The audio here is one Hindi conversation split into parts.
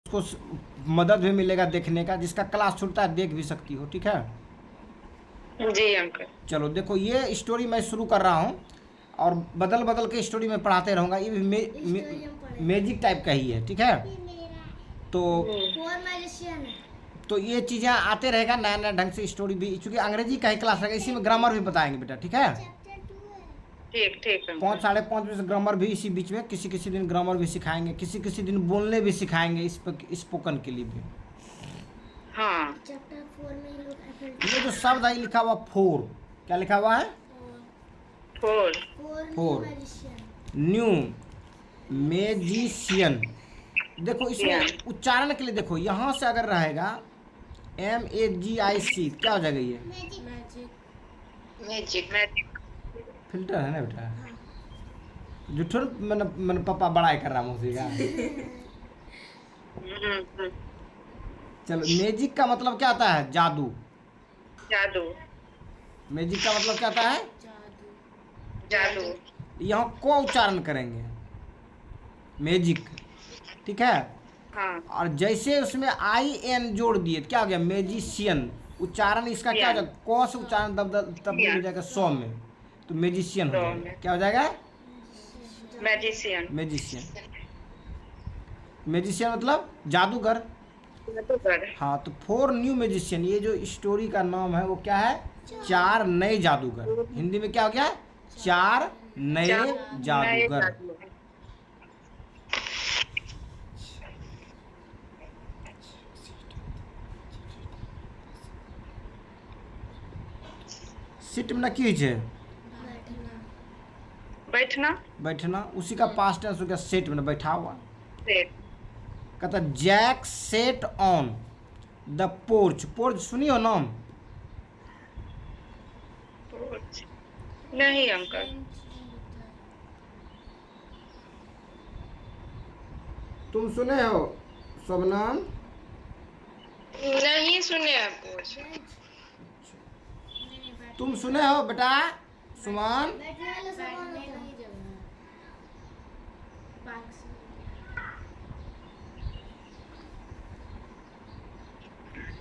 उसको मदद भी मिलेगा देखने का, जिसका क्लास छूटता है देख भी सकती हो, ठीक है। जी अंकल। चलो देखो, ये स्टोरी मैं शुरू कर रहा हूँ और बदल बदल के स्टोरी में पढ़ाते रहूँगा। ये भी मैजिक टाइप का ही है, ठीक है। तो ये चीज़ें आते रहेगा, नया नया ढंग से स्टोरी भी, चूँकि अंग्रेजी का ही क्लास रहेगा, इसी में ग्रामर भी बताएंगे बेटा, ठीक है। ठीक ठीक 5 अंकल। 5:30 बजे से ग्रामर भी इसी बीच में, किसी किसी दिन ग्रामर भी सिखाएंगे, किसी किसी दिन बोलने भी सिखाएंगे, इस स्पोकन के लिए भी। हाँ। ये जो शब्द है लिखा हुआ फोर, क्या लिखा हुआ है? Four new magician. देखो इसमें उच्चारण के लिए देखो, यहाँ से अगर रहेगा MAGIC, क्या हो जाएगा ये? मैजिक। फिल्टर है ना बेटा, जुठो मन पापा बड़ाई कर रहा मुझे का। चलो, मैजिक का मतलब क्या आता है? जादू। जादू। मैजिक का मतलब क्या आता है? जादू। यहाँ को उच्चारण करेंगे मैजिक, ठीक है। हाँ। और जैसे उसमें IN जोड़ दिए क्या हो गया? मैजिशियन। उच्चारण इसका क्या हो जाएगा? क से उच्चारण तब्दील हो जाएगा 100 में, तो मैजिशियन हो जाएगा। क्या हो जाएगा? मैजिशियन। मैजिशियन। मैजिशियन मतलब जादूगर। हाँ, तो 4 न्यू मैजिशियन, ये जो स्टोरी का नाम है वो क्या है? 4 नए जादूगर। हिंदी में क्या हो गया? 4 नए जादूगर। सिट में की है? बैठना। बैठना। उसी का पास्ट टेंस हो गया सेट में, बैठा हुआ। सेट। कहता Jack sat on the porch. Porch सुनी हो नाम? नहीं अंकल। तुम सुने हो शबनम? नहीं सुने आपको। तुम सुने हो बेटा सुमन?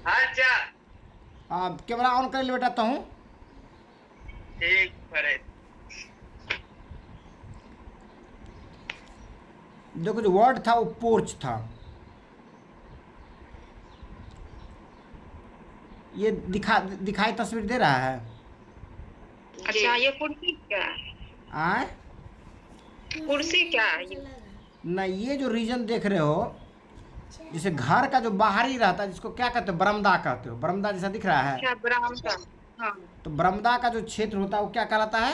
अच्छा आप कैमरा ऑन कर ले बेटा, तो हूँ। ठीक है। देखो, जो वर्ड था वो पोर्च था। ये दिखाई तस्वीर दे रहा है। अच्छा, ये कुर्सी क्या? आए कुर्सी क्या? नहीं, ये जो रीजन देख रहे हो, जैसे घर का जो बाहरी रहता है, जिसको क्या कहते हो? बरामदा कहते हो। बरामदा जैसा दिख रहा है, अच्छा, बरामदा। हाँ। तो बरामदा का जो क्षेत्र होता है वो क्या कहलाता है?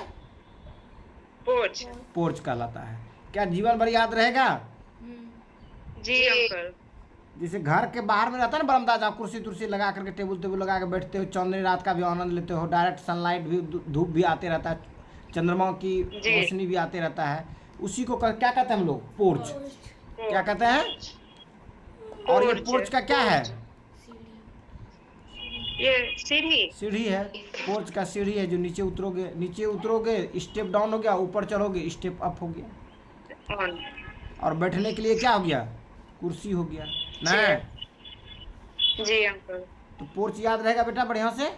पोर्च। पोर्च कहलाता है। क्या जीवन भर याद रहेगा? जी अंकल। जैसे घर के बाहर में रहता है ना बरामदा, जहाँ कुर्सी तुर्सी लगा करके टेबल टेबल लगा के बैठते हो, चांदनी रात का भी आनंद लेते हो, डायरेक्ट सनलाइट भी, धूप भी आते रहता है, चंद्रमा की रोशनी भी आते रहता है, उसी को क्या कहते हैं हम लोग? पोर्च। क्या कहते हैं? और ये पोर्च का क्या है? ये सीढ़ी। सीढ़ी है। पोर्च का सीढ़ी है, जो नीचे उतरोगे स्टेप डाउन हो गया, ऊपर चढ़ोगे स्टेप अप हो गया। और बैठने के लिए क्या हो गया? कुर्सी हो गया ना। जी अंकल। तो पोर्च याद रहेगा बेटा बढ़िया से।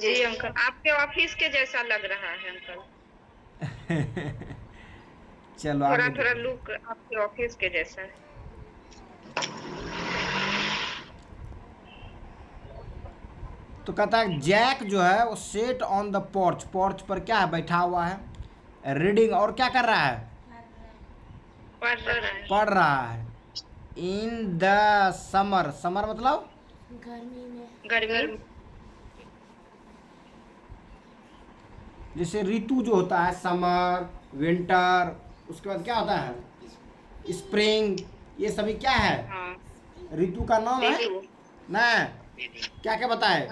जी अंकल, आपके ऑफिस के जैसा लग रहा है अंकल। चलो थोड़ा आगे थोड़ा लुक आपके ऑफिस के जैसा है। तो कहता है जैक जो है वो set on the porch. Porch पर क्या है? बैठा हुआ है, रीडिंग। और क्या कर रहा है? पढ़ रहा है। In the summer. समर मतलब गर्मी। जैसे ऋतु जो होता है, समर, विंटर, उसके बाद क्या होता है? स्प्रिंग। ये सभी क्या है? हाँ। ऋतु का नाम है ना। क्या क्या बताए?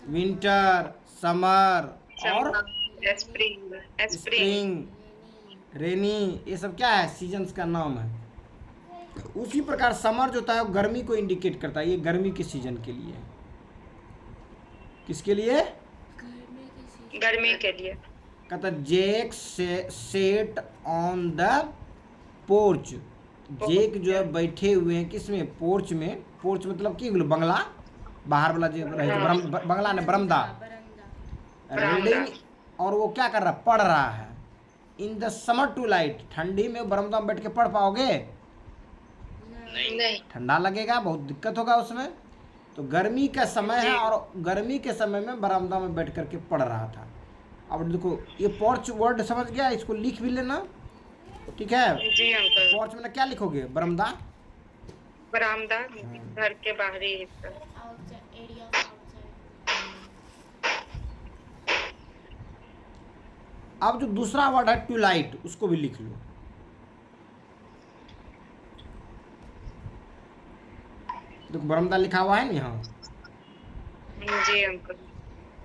विंटर, समर और स्प्रिंग, रेनी, ये सब क्या है? सीजन्स का नाम है। उसी प्रकार समर जो होता है वो गर्मी को इंडिकेट करता है। ये गर्मी के सीजन के लिए। किसके लिए? गर्मी के लिए। कहता Jack sat on the porch Jack जो है बैठे हुए हैं किसमें, पोर्च में। पोर्च मतलब की बंगला, बाहर वाला जो रहे बंगला ने बरमदा, रीडिंग। और वो क्या कर रहा है, पढ़ रहा है। In the summer twilight, ठंडी में बरमदा में बैठ के पढ़ पाओगे, नहीं। ठंडा लगेगा, बहुत दिक्कत होगा उसमें। तो गर्मी का समय है और गर्मी के समय में बरामदा में बैठ करके पढ़ रहा था। अब देखो ये पोर्च वर्ड समझ गया, इसको लिख भी लेना, ठीक है। जी अंकल। पोर्च में क्या लिखोगे, बरामदा, बरामदा, घर के बाहरी हिस्सा। अब जो दूसरा वर्ड है ट्यूलाइट, उसको भी लिख लो। देखो बरामदा लिखा हुआ है ना यहाँ, जी uncle.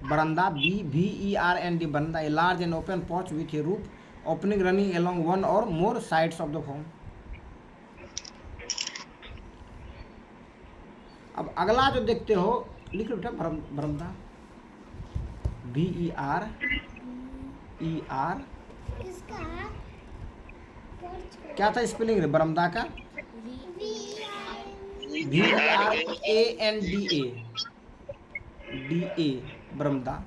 Veranda, BVERND, veranda, a large and open porch with a roof opening running along one or more sides of the home. अब अगला जो देखते हो लिख लो बेटा, बरंदा, BERER, क्या था स्पेलिंग रे बरमदा का, VERANDA, बरमदा।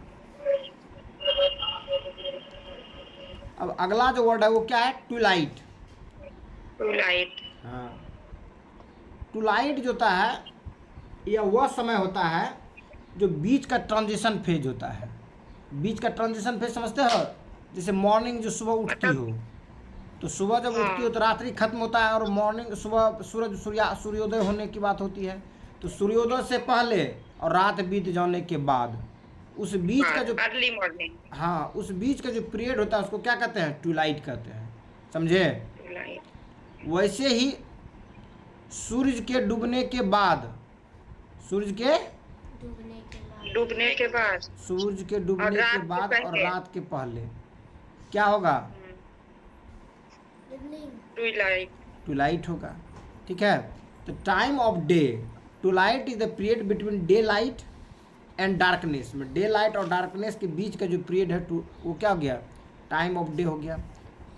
अब अगला जो वर्ड है वो क्या है, ट्यूलाइट। ट्यूलाइट। हाँ, ट्यूलाइट जो होता है यह वह समय होता है जो बीच का ट्रांजिशन फेज होता है। बीच का ट्रांजिशन फेज समझते हो, जैसे मॉर्निंग जो सुबह उठती हो, तो सुबह जब उठती हो तो रात्रि खत्म होता है और मॉर्निंग सुबह सूर्योदय होने की बात होती है। तो सूर्योदय से पहले और रात बीत जाने के बाद उस बीच का जो अर्ली मॉर्निंग, हाँ, उस बीच का जो पीरियड होता है उसको क्या कहते हैं, ट्यूलाइट कहते हैं, समझे। वैसे ही सूरज के डूबने के बाद, सूरज के डूबने के बाद, सूरज के डूबने के बाद और रात के पहले क्या होगा, ट्यूलाइट। ट्यूलाइट होगा, ठीक है। तो time of day, twilight is the period between day light and darkness, में डे लाइट और डार्कनेस के बीच का जो पीरियड है वो क्या हो गया, टाइम ऑफ डे हो गया।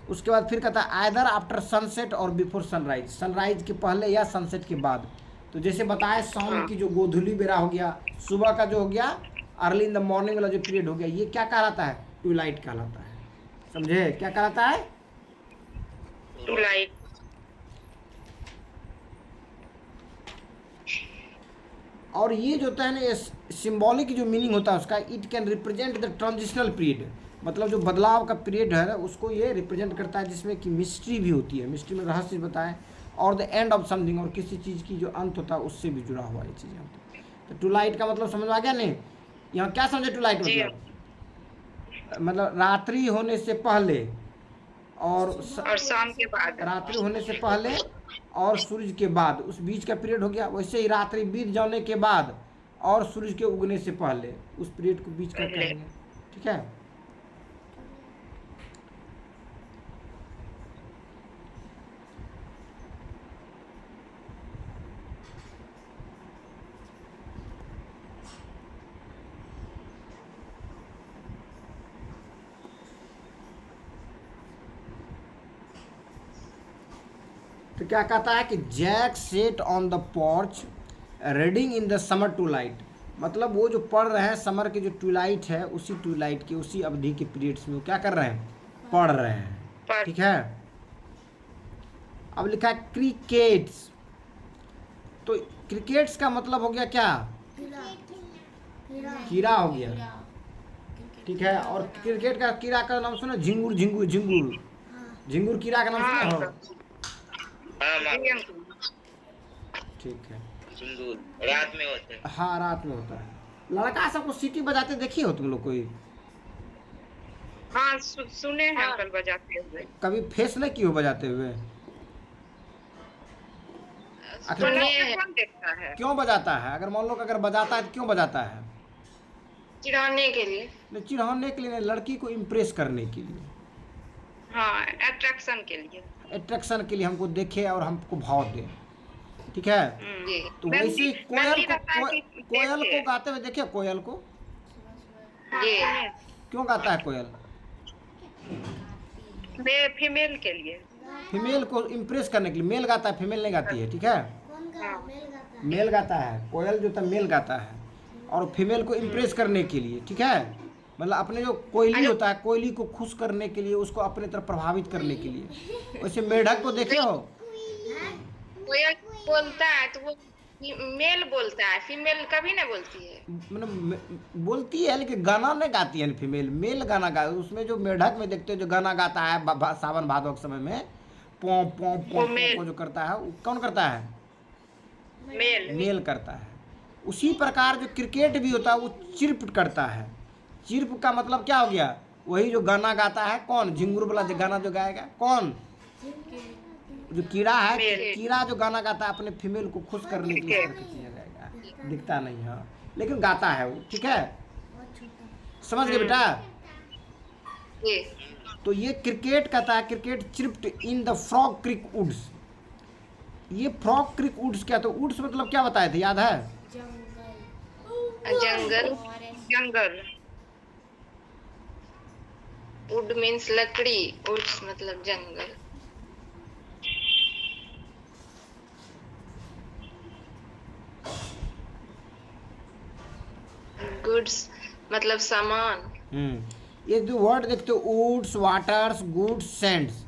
उसके बाद फिर कहता है आइदर आफ्टर सनसेट और बिफोर सनराइज, सनराइज के पहले या सनसेट के बाद। तो जैसे बताए शाम की जो गोधूली बेरा हो गया, सुबह का जो हो गया अर्ली इन द मॉर्निंग वाला जो पीरियड हो गया, ये क्या कहलाता है, ट्यूलाइट कहलाता है, समझे, क्या कहलाता है, ट्यूलाइट। और ये जो होता है ना, ये सिंबॉलिक जो मीनिंग होता है उसका, it can represent the transitional period, मतलब जो बदलाव का पीरियड है उसको ये रिप्रेजेंट करता है, जिसमें कि मिस्ट्री भी होती है, मिस्ट्री में रहस्य बताए, और द एंड ऑफ समथिंग, और किसी चीज़ की जो अंत होता है उससे भी जुड़ा हुआ ये चीज़ें होती है। तो ट्यूलाइट का मतलब समझ आ गया नहीं, यहाँ क्या समझे ट्यूलाइट मतलब रात्रि होने से पहले और शाम के बाद, रात्रि होने से पहले और सूरज के बाद, उस बीच का पीरियड हो गया। वैसे ही रात्रि बीत जाने के बाद और सूरज के उगने से पहले, उस पीरियड को बीच का कहेंगे, ठीक है। तो क्या कहता है कि Jack sat on the porch reading in the summer twilight, मतलब वो जो पढ़ रहे हैं समर के जो ट्यूलाइट है, उसी ट्यूलाइट के उसी अवधि के पीरियड्स में वो क्या कर रहे हैं, पढ़ रहे हैं, ठीक है। अब लिखा है क्रिकेट्स, तो क्रिकेट्स का मतलब हो गया क्या, कीड़ा हो गया, ठीक है। और क्रिकेट का कीड़ा का नाम सुना, झिंगुर, झिंगुर, झिंगुर, झिंगुर कीड़ा का नाम सुना हो, ठीक है। रात में होते हैं, हाँ रात में होता है। लड़का सबको सीटी बजाते देखिए हो तुम लोग कोई, हाँ सुने हैं अंकल बजाते हुए, कभी फेस नहीं की हो बजाते हुए, कौन देखता है, क्यों बजाता है, अगर मान लो अगर बजाता है तो क्यों बजाता है, चिढ़ाने के लिए, नहीं चिढ़ाने के लिए नहीं, लड़की को इम्प्रेस करने के लिए, हाँ अट्रैक्शन के लिए, अट्रैक्शन के लिए, हमको देखे और हमको भाव दे, ठीक है। तो वैसे कोयल को गाते हुए देखिए, कोयल को क्यों गाता है कोयल, फीमेल के लिए, फीमेल को इम्प्रेस करने के लिए। मेल गाता है, फीमेल नहीं गाती है, ठीक है। मेल गाता है, कोयल जो था मेल गाता है, और फीमेल को इम्प्रेस करने के लिए, ठीक है। मतलब अपने जो कोयली होता है, कोयली को खुश करने के लिए, उसको अपने तरफ प्रभावित करने के लिए। वैसे मेढक को देखे हो? कोयल बोलता है तो वो मेल बोलता है, फीमेल कभी नहीं बोलती है। मतलब बोलती है लेकिन गाना नहीं गाती है फीमेल। मेल गाना गा, उसमें जो मेढक में देखते हो जो गाना गाता है सावन भादों के समय में, पौ पौ पौ पौ जो करता है, वो कौन करता है? मेल करता है। उसी प्रकार जो क्रिकेट भी होता है वो चिर्प करता है। चिर्प का मतलब क्या हो गया? वही जो गाना गाता है, कौन? झिंगुर वाला जो गाना जो गाएगा, कौन? जो कीड़ा है, कीड़ा जो गाना गाता है अपने फीमेल को खुश करने के लिए किया जाएगा। दिखता नहीं, हाँ, लेकिन गाता है वो, ठीक है। समझ गए बेटा? तो ये क्रिकेट कहता है, cricket chirped in the frog creek woods. ये फ्रॉग क्रीक वुड्स क्या? तो वुड्स मतलब क्या बताए थे, याद है? जंगल। जंगल। वुड मीन्स लकड़ी, वुड्स मतलब जंगल। गुड्स मतलब सामान। ये जो वर्ड देखते हो, वुड्स, वाटर्स, गुड्स, सैंड्स,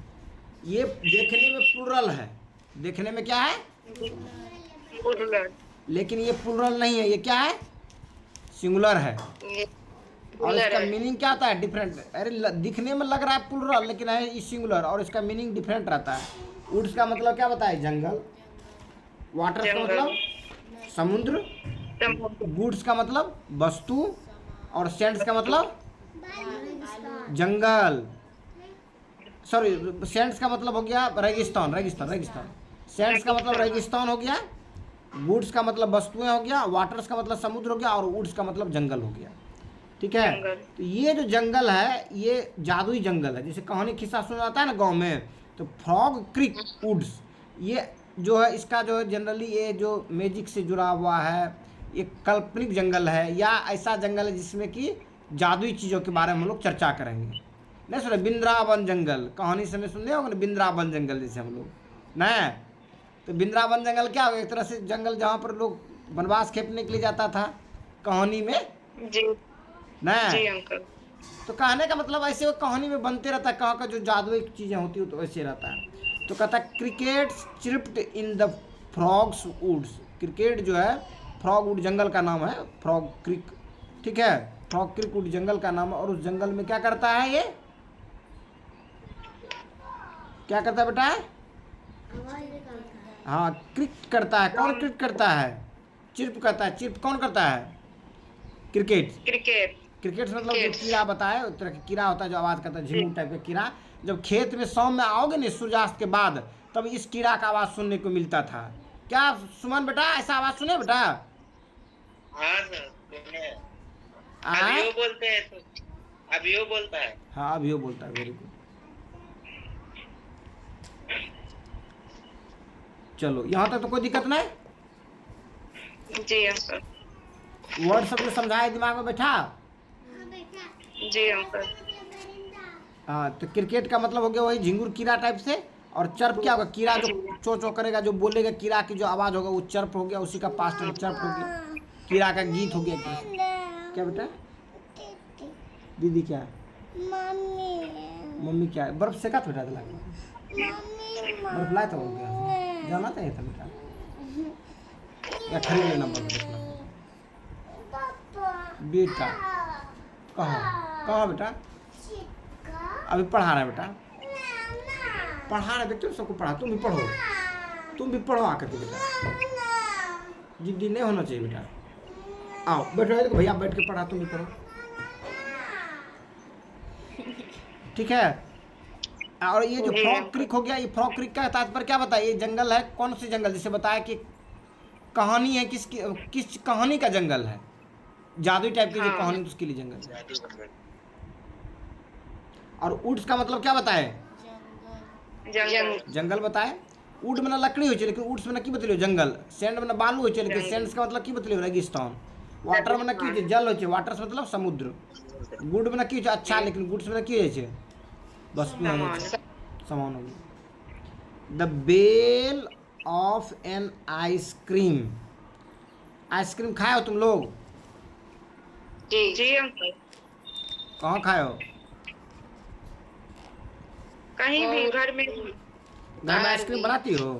ये देखने में प्लुरल है। देखने में क्या है? प्लुरल। लेकिन ये प्लुरल नहीं है, ये क्या है? सिंगुलर है। और इसका मीनिंग क्या आता है? डिफरेंट। अरे दिखने में लग रहा है प्लुरल, लेकिन है ये सिंगुलर, और इसका मीनिंग डिफरेंट रहता है। वुड्स का मतलब क्या बताए? जंगल। वाटर्स का मतलब समुद्र। गुड्स का मतलब वस्तु, और सैंड्स का मतलब जंगल। सॉरी, सैंड्स का मतलब हो गया रेगिस्तान। रेगिस्तान, रेगिस्तान। सैंड्स का मतलब रेगिस्तान हो गया। गुड्स का मतलब वस्तुएं हो गया। वाटर्स का मतलब समुद्र हो गया, और वुड्स का मतलब जंगल हो गया, ठीक है। तो ये जो जंगल है ये जादुई जंगल है। जैसे कहानी खिस्सा सुना जाता है ना गांव में, तो फ्रॉग क्रीक वुड्स ये जो है, इसका जो है जनरली ये जो मैजिक से जुड़ा हुआ है, एक काल्पनिक जंगल है, या ऐसा जंगल है जिसमें कि जादुई चीज़ों के बारे में हम लोग चर्चा करेंगे। नहीं सुने? बिंद्रावन जंगल, कहानी समय सुनने होंगे ना, बिंद्रावन जंगल जैसे हम लोग नहीं। तो बिंद्रावन जंगल क्या होगा? एक तरह से जंगल जहाँ पर लोग वनवास खेपने के लिए जाता था कहानी में, जी नहीं? जी अंकल। तो कहने का मतलब ऐसे वो कहानी में बनते रहता है, कहाँ का जो जादुई चीज़ें होती है तो वैसे रहता है। तो कहता है cricket chirped in the frogs woods. Cricket जो है फ्रॉग वुड जंगल का नाम है, फ्रॉग क्रिक, ठीक है। फ्रॉग क्रिक वुड जंगल का नाम है। और उस जंगल में क्या करता है? ये क्या करता है बेटा? हाँ, क्रिक करता है। कौन क्रिक करता है? चिर्प करता है। चिर्प कौन करता है? क्रिकेट। क्रिकेट। क्रिकेट मतलब जो कीड़ा बताए, उस तरह का कीड़ा होता है जो आवाज़ करता है, झिंगुर टाइप का कीड़ा। जब खेत में शाम में आओगे ना सूर्यास्त के बाद, तब इस कीड़ा का आवाज़ सुनने को मिलता था। क्या सुमन बेटा ऐसा आवाज़ सुने बेटा? हाँ सर, सुने। आए? अभी वो बोलते हैं तो, अभी वो बोलता है। हाँ, अभी वो बोलता है। Very good. चलो यहाँ तक तो कोई दिक्कत नहीं। जी अंकल। वर्ड सब जो समझाए दिमाग में बैठा? जी अंकल। हाँ, तो क्रिकेट का मतलब हो गया वही झिंगुर कीड़ा टाइप से। और चर्प क्या होगा? कीड़ा जो चो चो करेगा, जो बोलेगा, कीड़ा की जो आवाज़ होगा वो चर्प हो गया। उसी का पास्ट में चर्प हो गया, कीड़ा का गीत हो गया। क्या बेटा? दीदी क्या? मम्मी क्या? बर्फ सेका था बेटा? दिला बर्फ लाया था? हो गया जाना था बेटा, या खरीद लेना बर्फ बेटा? कहाँ कहाँ बेटा? अभी पढ़ा रहा है बेटा, पढ़ा रहा है बेटे, सबको पढ़ा। तुम भी पढ़ो, तुम भी पढ़ो आकर के बेटा। जिद्दी नहीं होना चाहिए बेटा। आओ बैठो, देखो भैया बैठ के पढ़ा, तुम भी पढ़ो, ठीक है। और ये जो फ्रॉग क्रीक हो गया, ये फ्रॉग क्रीक का तात्पर्य क्या बताया? ये जंगल है, कौन सी जंगल? जिसे बताया कि कहानी है, किस कहानी का जंगल है, जादुई टाइप की जो कहानी, उसके लिए जंगल है। और वुड्स का मतलब क्या बताए? जंगल बताए। वुड में लकड़ी हो, लेकिन वुड्स में की बतलियो जंगल। सैंड में बालू हो, लेकिन सैंड्स का मतलब की बतलियो रेगिस्तान। वाटर में की जल हो, वाटर से मतलब समुद्र। गुड में की अच्छा, लेकिन गुड्स में की हो, वस्तु सामान हो गई। The bell of an ice cream. Ice cream खाए हो तुम लोग? जी जी अंकल, कहाँ खाए हो? कहीं भी, घर में घर में बाहर आइसक्रीम भी। बनाती हो?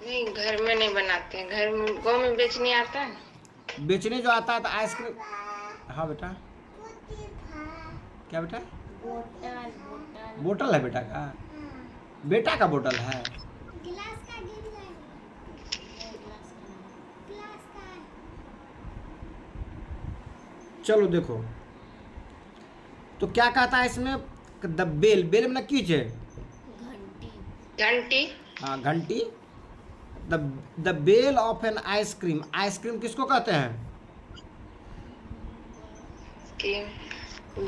नहीं, घर में नहीं बनाते हैं, घर में गाँव में बेचने आता है। बेचने जो आता है तो आइसक्रीम। हाँ बेटा, क्या बेटा? बोतल है बेटा का? बेटा का बोतल है? चलो देखो, तो क्या कहता है इसमें? द बेल, बेल में की है? घंटी। हाँ, घंटी। The the bell of an ice cream. Ice cream किसको कहते हैं? क्रीम,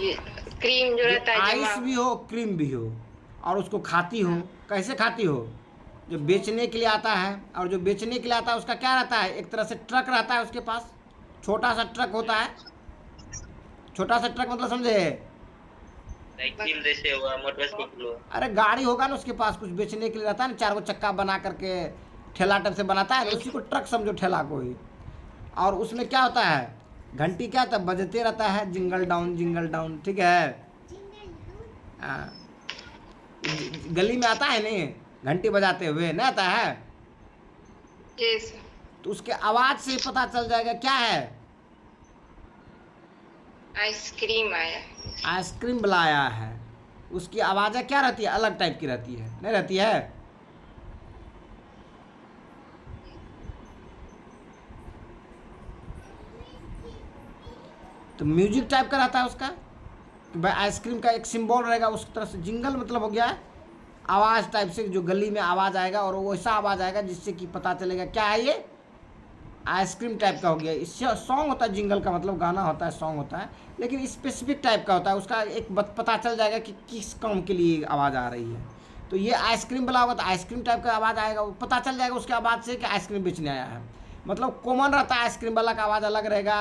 ये क्रीम जो जो रहता है जमा। आइस भी हो, क्रीम भी हो, और उसको खाती हो। कैसे खाती हो? जो बेचने के लिए आता है, और जो बेचने के लिए आता है उसका क्या रहता है? एक तरह से ट्रक रहता है उसके पास, छोटा सा ट्रक होता है। छोटा सा ट्रक मतलब समझे? साइकिल जैसे हुआ, मोटरसाइकिल हुआ। अरे गाड़ी होगा ना उसके पास, कुछ बेचने के लिए रहता है ना, 4 चक्का बना करके ठेला टाइप से बनाता है ना, उसी को ट्रक समझो, ठेला को ही। और उसमें क्या होता है? घंटी क्या होता है? बजते रहता है, जिंगल डाउन जिंगल डाउन, ठीक है? हाँ, गली में आता है नहीं, घंटी बजाते हुए नहीं आता है? यस, तो उसके आवाज से ही पता चल जाएगा क्या है। आइसक्रीम आया। आइसक्रीम बुलाया है। उसकी आवाज़ें क्या रहती है? अलग टाइप की रहती है, नहीं रहती है? तो म्यूजिक टाइप का रहता है उसका, कि भाई आइसक्रीम का एक सिंबल रहेगा उस तरह से। जिंगल मतलब हो गया है आवाज़ टाइप से, जो गली में आवाज़ आएगा, और वो वैसा आवाज़ आएगा जिससे कि पता चलेगा क्या है ये, आइसक्रीम टाइप का हो गया। इससे सॉन्ग होता है, जिंगल का मतलब गाना होता है, सॉन्ग होता है, लेकिन स्पेसिफिक टाइप का होता है। उसका एक पता चल जाएगा कि किस काम के लिए आवाज़ आ रही है। तो ये आइसक्रीम वाला होगा तो आइसक्रीम टाइप का आवाज़ आएगा, वो पता चल जाएगा उसके आवाज़ से कि आइसक्रीम बेचने आया है। मतलब कॉमन रहता है, आइसक्रीम वाला का आवाज़ अलग रहेगा।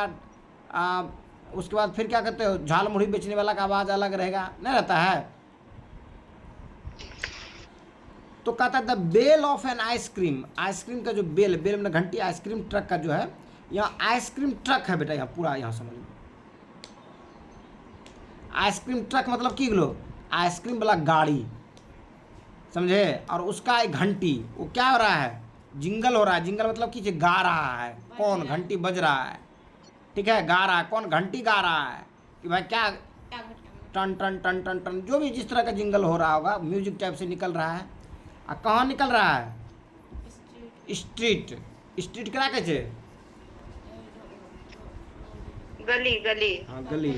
उसके बाद फिर क्या कहते हो, झाल मुढ़ी बेचने वाला का आवाज़ अलग रहेगा, नहीं रहता है? तो कहता है the bell of an ice cream. Ice cream का जो बेल, बेल में घंटी, आइसक्रीम ट्रक का जो है, यहाँ आइसक्रीम ट्रक है बेटा, यहाँ पूरा, यहाँ समझ लो। आइसक्रीम ट्रक मतलब की लो, आइसक्रीम वाला गाड़ी, समझे? और उसका एक घंटी, वो क्या हो रहा है? जिंगल हो रहा है। जिंगल मतलब कि गा रहा है कौन? घंटी बज रहा है, ठीक है? गा रहा है कौन? घंटी गा रहा है कि भाई क्या, टन टन टन टन टन, जो भी जिस तरह का जिंगल हो रहा होगा, म्यूजिक टाइप से निकल रहा है। और कहाँ निकल रहा है? स्ट्रीट। स्ट्रीट करा के छे? गली गली। हाँ, गली,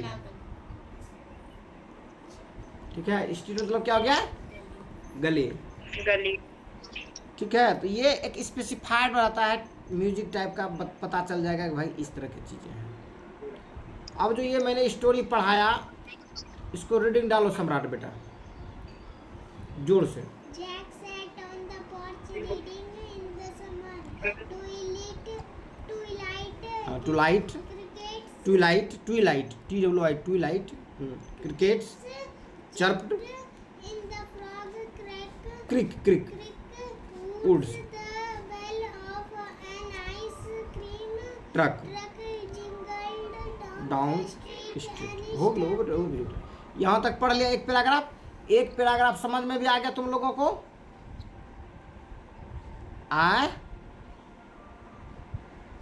ठीक है? स्ट्रीट मतलब क्या हो गया? गली, गली। ठीक है? तो ये एक स्पेसिफाइड रहता है म्यूजिक टाइप का, पता चल जाएगा कि भाई इस तरह की चीज़ें हैं। अब जो ये मैंने स्टोरी पढ़ाया, इसको रीडिंग डालो सम्राट बेटा, जोर से। Jack sat on the porch reading in the summer. Twilight, Crickets twilight, twilight, TWI, twilight, crickets chirped, in the frog crack. Creek creek Crick Woods. woods. The bell of an ice cream truck truck jingled down the street. Street. हो गया, हो गया, हो गया। यहाँ तक पढ़ लिया एक पैराग्राफ। एक पैराग्राफ समझ में भी आ गया तुम लोगों को? आए?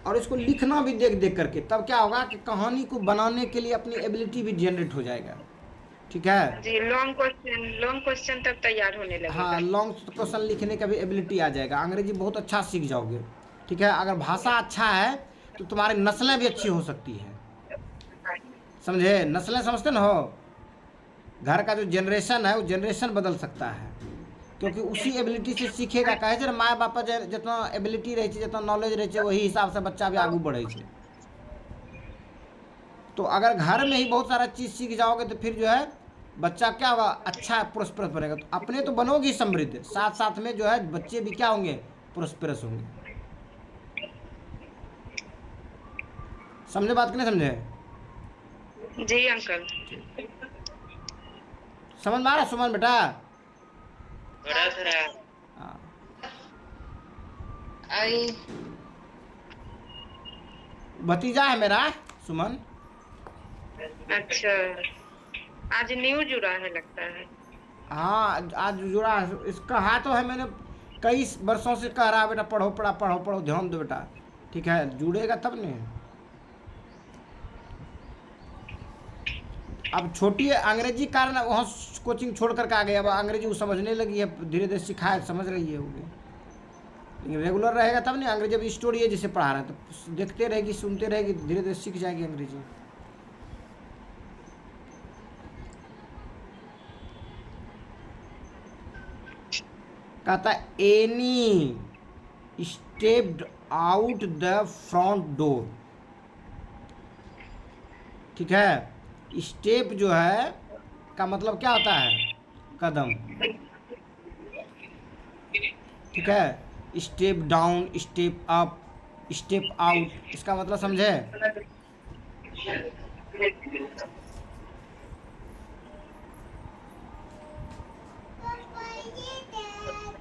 और इसको लिखना भी देख देख करके, तब क्या होगा कि कहानी को बनाने के लिए अपनी एबिलिटी भी जनरेट हो जाएगा, ठीक है? जी, लॉन्ग क्वेश्चन तब तैयार होने लगेगा। हाँ, लॉन्ग क्वेश्चन लिखने का भी एबिलिटी आ जाएगा। अंग्रेजी बहुत अच्छा सीख जाओगे, ठीक है? अगर भाषा अच्छा है तो तुम्हारी नस्लें भी अच्छी हो सकती है, समझे? नस्लें समझते ना हो? घर का जो जनरेशन है वो जनरेशन बदल सकता है, क्योंकि उसी एबिलिटी से सीखेगा। कहे छै माय बाप जितना एबिलिटी रहे, जितना नॉलेज रहे, वही हिसाब से बच्चा भी आगू बढ़े छै। तो अगर घर में ही बहुत सारा चीज़ सीख जाओगे तो फिर जो है बच्चा क्या होगा? अच्छा प्रोस्पेरस बनेगा। तो अपने तो बनोगी समृद्ध, साथ साथ में जो है बच्चे भी क्या होंगे? प्रोस्पेरस होंगे। समझे बात कि नहीं समझे? जी अंकल। समझ में आ रहा? सुमन बेटा, थोड़ा थोड़ा हाँ, आई भतीजा है मेरा सुमन। अच्छा, आज न्यू जुड़ा है लगता है। हाँ आज जुड़ा है। इसका है तो है, मैंने कई वर्षों से कह रहा है बेटा पढ़ो पढ़ा पढ़ो पढ़ो ध्यान दो बेटा, ठीक है जुड़ेगा तब नहीं। अब छोटी है अंग्रेजी कारण वहाँ कोचिंग छोड़ करके आ गई, अब अंग्रेजी वो समझने लगी है, धीरे धीरे सिखाए समझ रही है वो भी। लेकिन रेगुलर रहेगा तब नहीं, अंग्रेजी अब स्टोरी है जिसे पढ़ा रहे हैं तो देखते रहेगी सुनते रहेगी, धीरे धीरे सीख जाएगी अंग्रेजी। कहता any stepped out the front door, ठीक है। स्टेप जो है का मतलब क्या होता है, कदम, ठीक है। Step down, step up, step out, इसका मतलब समझे। Papa, ये dad.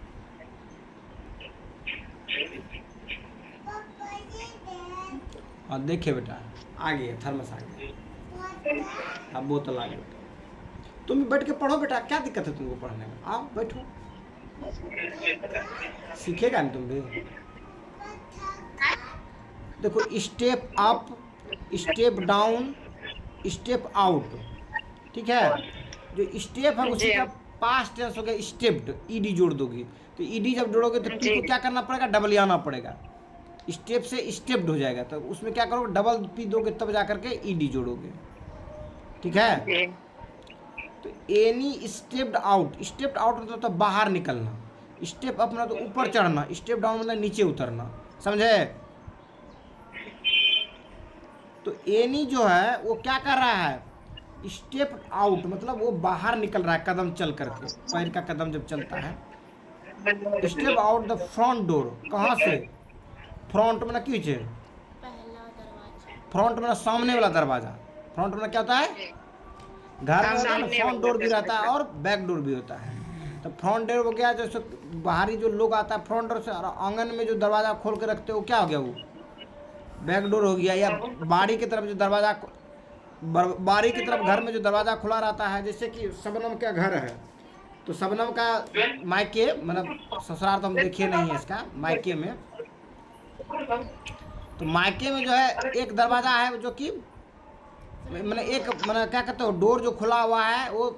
Papa, ये dad. और देखिए बेटा आ गया थर्मस आ गया, What? अब बोतल आ गया बेटा। तुम बैठ के पढ़ो बेटा, क्या दिक्कत है तुमको पढ़ने में, आओ बैठो, सीखेगा नहीं तुम भी। देखो step up, step down, step out, ठीक है। जो स्टेप है उसी का पास्ट टेंस हो गया स्टेप्ड, ईडी जोड़ दोगी तो ईडी जब जोड़ोगे तो पी को क्या करना पड़ेगा, डबल आना पड़ेगा। स्टेप से स्टेप्ड हो जाएगा तो उसमें क्या करोगे, डबल पी दोगे तब जा करके ईडी जोड़ोगे, ठीक है। तो any stepped out, stepped out मतलब तो बाहर निकलना, स्टेप अप मतलब तो ऊपर चढ़ना, स्टेप डाउन मतलब नीचे उतरना, समझे। तो एनी जो है वो क्या कर रहा है, स्टेप आउट मतलब वो बाहर निकल रहा है कदम चल करके, पैर का कदम जब चलता है। Step out the front door, कहाँ से, फ्रंट में क्यों है, पहला दरवाजा. फ्रंट में सामने वाला दरवाजा। फ्रंट में क्या होता है, घर में होता है ना, फ्रंट डोर भी रहता है और बैक डोर भी होता है। तो फ्रंट डोर हो गया, जैसे बाहरी जो लोग आता है फ्रंट डोर से, और आंगन में जो दरवाजा खोल के रखते हो वो क्या हो गया, वो बैक डोर हो गया। या बाड़ी की तरफ जो दरवाजा, बाड़ी की तरफ घर में जो दरवाजा खुला रहता है, जैसे कि शबनम का घर है तो शबनम का मायके मतलब ससुराल तो हम देखे नहीं है इसका, मायके में, तो मायके में जो है एक दरवाजा है जो कि मैंने एक मैंने क्या कहते हो, डोर जो खुला हुआ है वो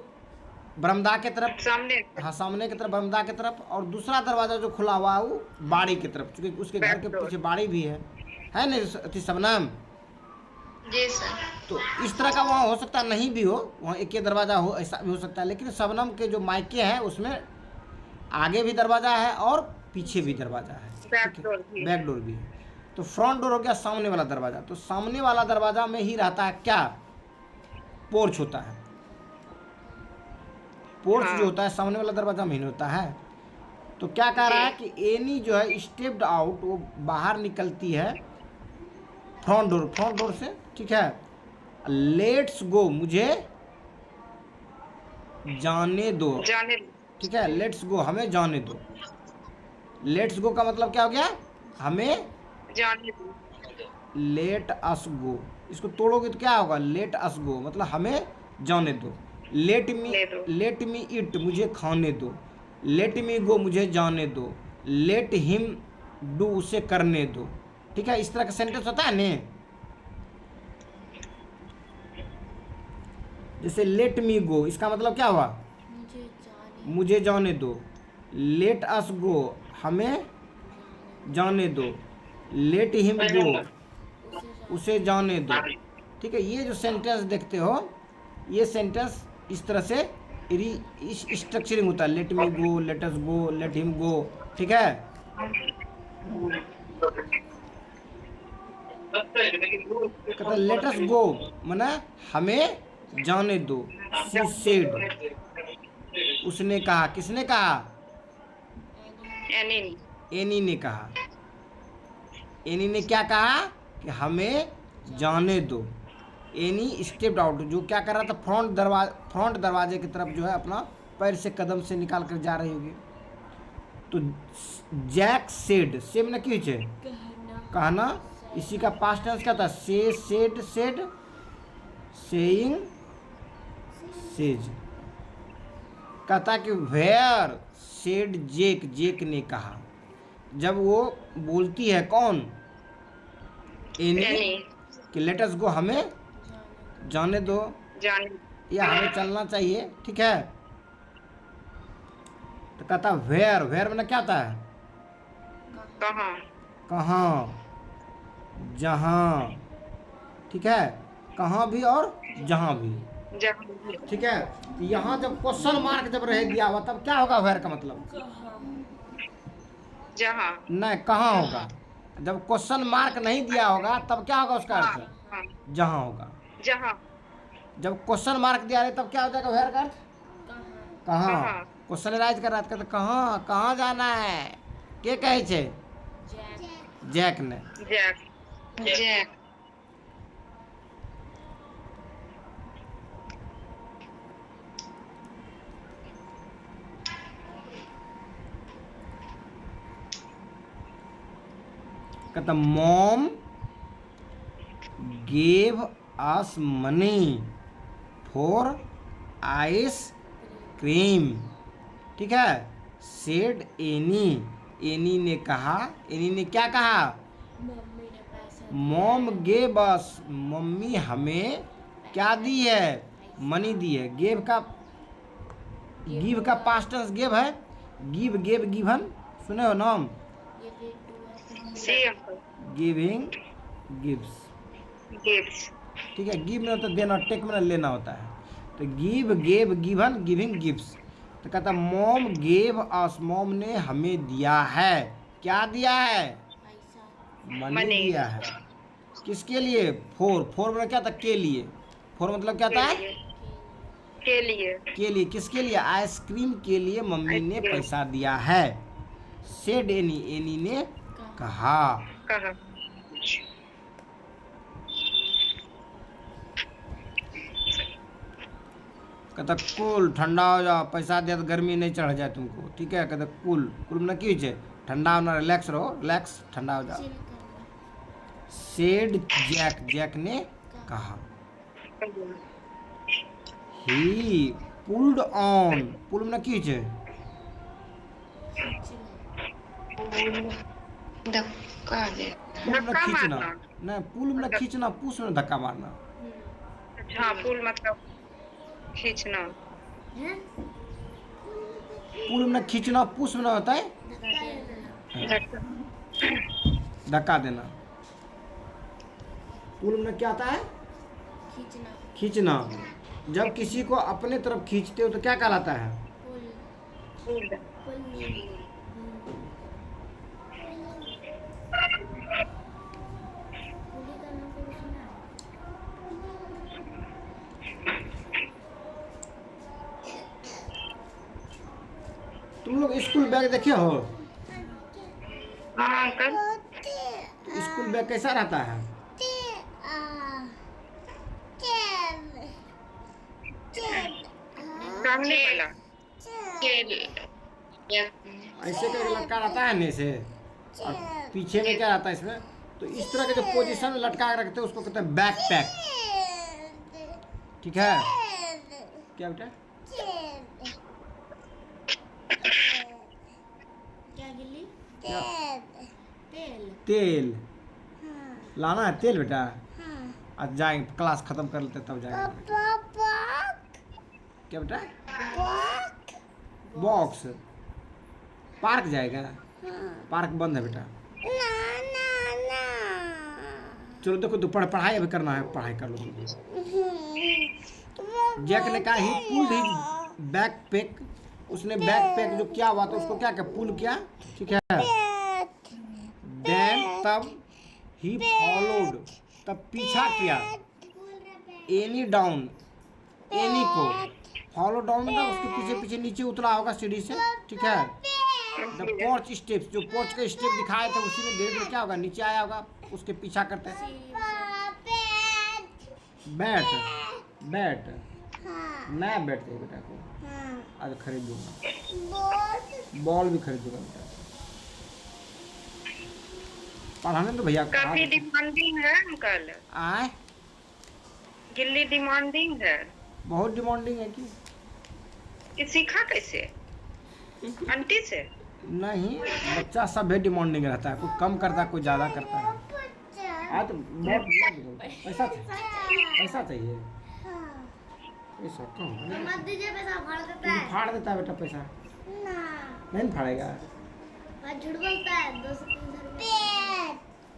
बरामदा के तरफ, सामने हाँ सामने की तरफ बरामदा की तरफ, और दूसरा दरवाजा जो खुला हुआ है वो बाड़ी की तरफ, क्योंकि उसके घर के पीछे बाड़ी भी है नहीं शबनम। जी सर। तो इस तरह का वहाँ हो सकता नहीं भी हो, वहाँ एक ही दरवाजा हो, ऐसा भी हो सकता है। लेकिन शबनम के जो मायके हैं उसमें आगे भी दरवाजा है और पीछे भी दरवाजा है, बैक डोर भी। बैक डोर भी है। तो फ्रंट डोर हो गया सामने वाला दरवाजा, तो सामने वाला दरवाजा में ही रहता है क्या, पोर्च होता है। पोर्च जो होता है सामने वाला दरवाजा में ही होता है। तो क्या कह रहा है कि एनी जो है स्टेप्ड आउट, वो बाहर निकलती है फ्रंट डोर से, ठीक है। लेट्स गो, मुझे जाने दो, जाने ठीक है। लेट्स गो, हमें जाने दो। लेट्स गो का मतलब क्या हो गया, हमें जाने दो। लेट अस गो, इसको तोड़ोगे तो क्या होगा, लेट अस गो मतलब हमें जाने दो। लेट मी इट, मुझे खाने दो। लेट मी गो, मुझे जाने दो। लेट हिम डू, उसे करने दो, ठीक है। इस तरह का सेंटेंस होता है ने, जैसे लेट मी गो, इसका मतलब क्या हुआ, मुझे जाने दो। लेट अस गो, हमें जाने दो। लेट हिम गो, उसे जाने दो, ठीक है। ये जो सेंटेंस देखते हो, ये सेंटेंस इस तरह से स्ट्रक्चरिंग होता है, लेट मी गो, लेट अस गो, लेट हिम गो, ठीक है। कहता लेट अस गो माने हमें जाने दो। शी सेड, उसने कहा, किसने कहा, एनी एनी ने कहा। एनी ने क्या कहा कि हमें जाने दो। एनी स्टेप्ड आउट, जो क्या कर रहा था, फ्रंट दरवाजे की तरफ जो है अपना पैर से कदम से निकाल कर जा रही होगी, तो जैक सेड, से मैंने की छे कहना, इसी का पास्ट टेंस क्या था? से, सेड, सेड, सेइंग, सेज। कहता कि वेयर सेड जेक, जेक ने कहा। जब वो बोलती है कौन? एनी, एनी कि लेट अस गो, हमें जाने दो जान या हमें चलना चाहिए, ठीक है। तो कहता वेयर, वेयर मैंने क्या था? कहाँ कहाँ, जहाँ, ठीक है, कहाँ भी और जहाँ भी, जहाँ ठीक है। तो यहाँ जब क्वेश्चन मार्क जब रह दिया हुआ तब क्या होगा वेयर का मतलब? जहाँ नहीं, कहाँ होगा। जब क्वेश्चन मार्क नहीं दिया होगा तब क्या होगा उसका हाँ अर्थ? हाँ जहाँ होगा। जहाँ जब क्वेश्चन मार्क दिया रहे तब क्या हो जाएगा वेयर का अर्थ? कहाँ। कहाँ क्वेश्चन राइज कर रहा था, कहते कहाँ, कहाँ जाना है? के कहे छे? जैक ने। जैक जैक कहता mom gave us money for ice cream, ठीक है। सेड एनी, एनी ने कहा, एनी ने क्या कहा? मॉम गेव अस, मम्मी हमें क्या दी है? मनी दी है। गेव का, गिव का पास्ट टेंस गेव है। गिव, गेव, गिवन, सुने हो नाम? सी अंकल गिविंग, गिव्स, गिव्स ठीक है। गिव में होता है देना, टेक में लेना होता है। तो give, gave, given, giving, gives. तो कहता मॉम गेव अस, मॉम ने हमें दिया है। क्या दिया है? मनी मनी दिया है। किसके लिए? फोर, फोर में क्या था? के लिए। फोर मतलब क्या था? के लिए के लिए। किसके लिए? आइसक्रीम के लिए मम्मी ने आइसक्रीम। पैसा दिया है। सेड एनी, एनी ने कहा। कहा कहता कूल, ठंडा हो जाओ, पैसा दिया तो गर्मी नहीं चढ़ जाए तुमको, ठीक है। कहता कूल, कूल में की छे? ठंडा होना, रिलैक्स रहो, रिलैक्स, ठंडा हो जाओ। सेड जैक, जैक ने कहा। ही पुल्ड ऑन, पुल में की छे? धक्का दे पुल में धक्का खींचना, मारना नहीं, पुल में खींचना, पुश में धक्का मारना। हाँ पुल मतलब खींचना पुल में खींचना, पुश में होता है धक्का धक्का देना। पुल में क्या आता है? खींचना। जब किसी को अपने तरफ खींचते हो तो क्या कहलाता है? पुल तुम लोग स्कूल बैग देखे हो? हाँ अंकल तो स्कूल बैग कैसा रहता है? सामने वाला ऐसे का लटका रहता है, नहीं से, और पीछे में क्या रहता है इसमें? तो इस तरह के जो पोजीशन में लटका के रखते हैं उसको कहते हैं बैक पैक, ठीक है। क्या बेटा? क्या? तेल लाना है, तेल बेटा। आज जाएंगे, क्लास खत्म कर लेते तब जाएंगे। क्या बेटा? बॉक्स, पार्क जाएगा? पार्क बंद है बेटा। चलो देखो, तो पढ़ाई अभी करना है, पढ़ाई कर लो तुम। जैक ने कहा ही पुल्ड हिज बैकपैक, उसने बैकपैक जो क्या हुआ था उसको क्या क्या पुल किया, ठीक है। देन तब ही फॉलोड, तब पीछा किया। एनी डाउन, एनी को फॉलो डाउन मतलब उसके पीछे पीछे नीचे उतरा होगा सीढ़ी से, ठीक है। द पोर्च स्टेप्स, जो पोर्च का स्टेप दिखाए थे उसी में धीरे धीरे क्या होगा, नीचे आया होगा, उसके पीछा करते हैं। बैट, बैट, हाँ नया बैट चाहिए बेटा को, हाँ आज खरीद दूंगा। बहुत बॉल भी खरीद दूंगा बेटा। पढ़ाने तो भैया काफी डिमांडिंग है अंकल, आए गिल्ली डिमांडिंग है। बहुत डिमांडिंग है कि ये सीखा कैसे? आंटी से? नहीं, बच्चा सब भी डिमांडिंग रहता है, कोई कम करता है कोई ज़्यादा करता है। आज तो बहुत पैसा चाहिए, पैसा चाहिए, पैसा कम मत दीजिए, पैसा फाड़ देता है। फाड़ देता है बेटा पैसा, ना नहीं फाड़ेगा। मैं झूठ बोलता है। 200-300 रुपए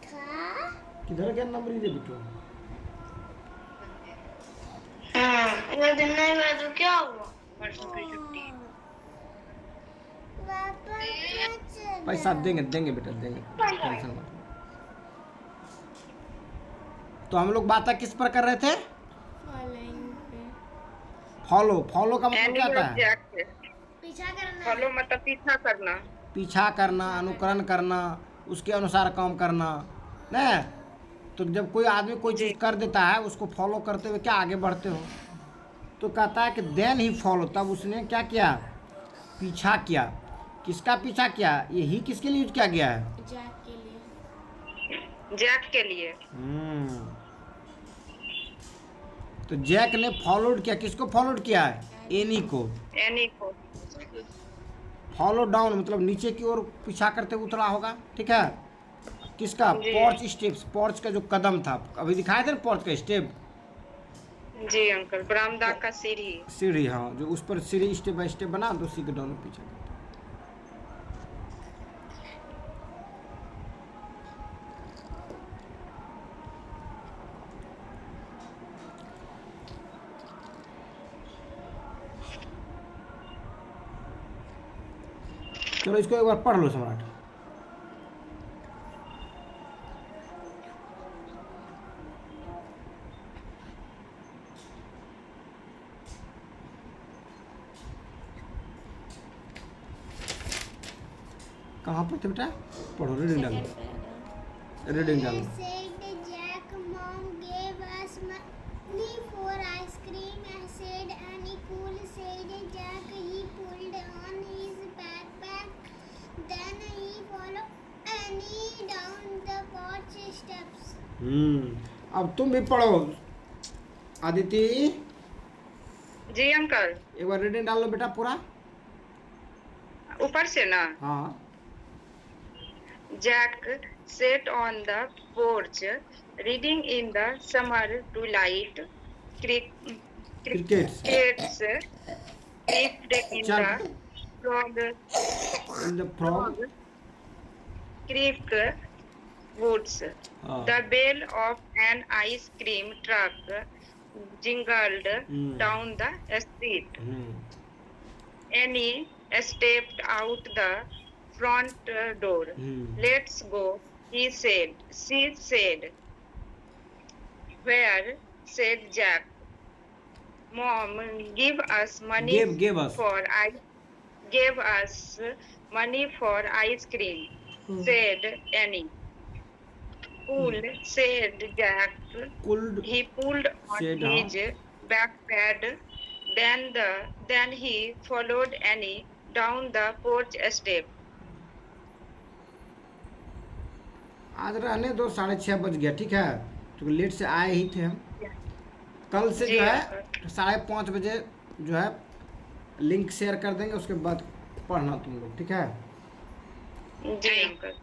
था। किधर गया नंबर दे बेटो? वो दिन नहीं हुआ तो क्या हुआ? परसों की छुट्टी। पैसा देंगे देंगे बेटा देंगे, टेंशन मत लो। तो हम लोग बातें किस पर कर रहे थे? फॉलो, फॉलो का मतलब क्या होता है? पीछा करना। फॉलो मतलब पीछा करना। पीछा करना, अनुकरण करना, उसके अनुसार काम करना ना। तो जब कोई आदमी कोई चीज़ कर देता है, उसको फॉलो करते हुए क्या आगे बढ़ते हो? तो कहता है कि देन ही फॉलो, तब उसने क्या किया? पीछा किया। किसका पीछा किया? ये ही किसके लिए यूज किया गया है? जैक के लिए। जैक के लिए। तो जैक ने फॉलोड किया, किसको फॉलोड किया है? एनी को। एनी को। फॉलो डाउन मतलब नीचे की ओर पीछा करते हुए उतरा होगा, ठीक है। किसका? जी। पोर्च स्टेप्स, पोर्च का जो कदम था, अभी दिखाए थे ना पोर्च का स्टेप, जी अंकल, बरामदा का सीढ़ी। सीढ़ी, हाँ, जो उस पर सीढ़ी स्टेप बाय स्टेप बना, तो उसी के डाउन पीछा करते। चलो इसको एक बार पढ़ लो सम्राट। कहाँ पर थे बेटा? पढ़ो, रीडिंग डालो, रीडिंग डालो। Said Jack, Mom gave us money for ice cream. I said, Annie, cool. Said Jack. He pulled on his backpack. Then he followed Annie down the porch steps. अब तुम भी पढ़ो आदिति, जी अंकल, एक बार रीडिंग डाल लो बेटा पूरा। ऊपर से ना। हाँ। Jack sat on the porch, reading in the summer twilight. Crickets. Crickets peeped in Chirp. the frog In the frog. creek woods. हाँ। The bell of an ice cream truck jingled down the street. Annie stepped out the front door. Let's go, he said. She said. Where? Said Jack. Mom, give us money Gave us. for ice. Gave us money for ice cream, said Annie. Cool, said Jack. Could He pulled on said, his backpack. Then he followed Annie down the porch step. आज रहने दो, 6:30 बज गया, ठीक है, तो लेट से आए ही थे हम। कल से जो है 5:30 बजे जो है लिंक शेयर कर देंगे, उसके बाद पढ़ना तुम लोग, ठीक है। जी अंकल।